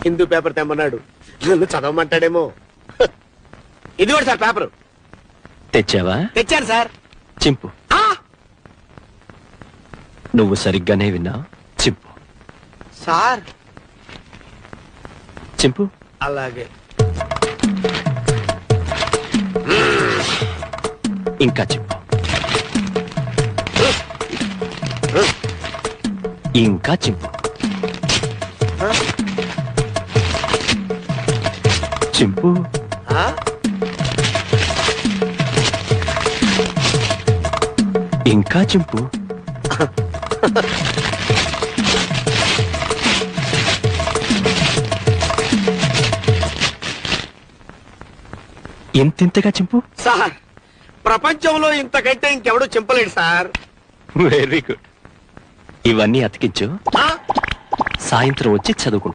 Hindu paper తెమ్మన్నాడు, నన్ను చదవమంటాడేమో. ఇది కూడా సార్ పేపర్. తెచ్చావా? తెచ్చాను సార్. చింపు. నువ్వు సరిగ్గానే విన్నావు. చింపు. సార్ చింపు. అలాగే. ఇంకా చింపు. ఇంకా చింపు. చింపు. ఇంకా చింపు. ఇంతింతగా చింపు. సార్ ప్రపంచంలో ఇంతకంటే ఇంకెవడూ చింపలేడు సార్. Very good. ఇవన్నీ అతికించు, సాయంత్రం వచ్చి చదువుకుంటా.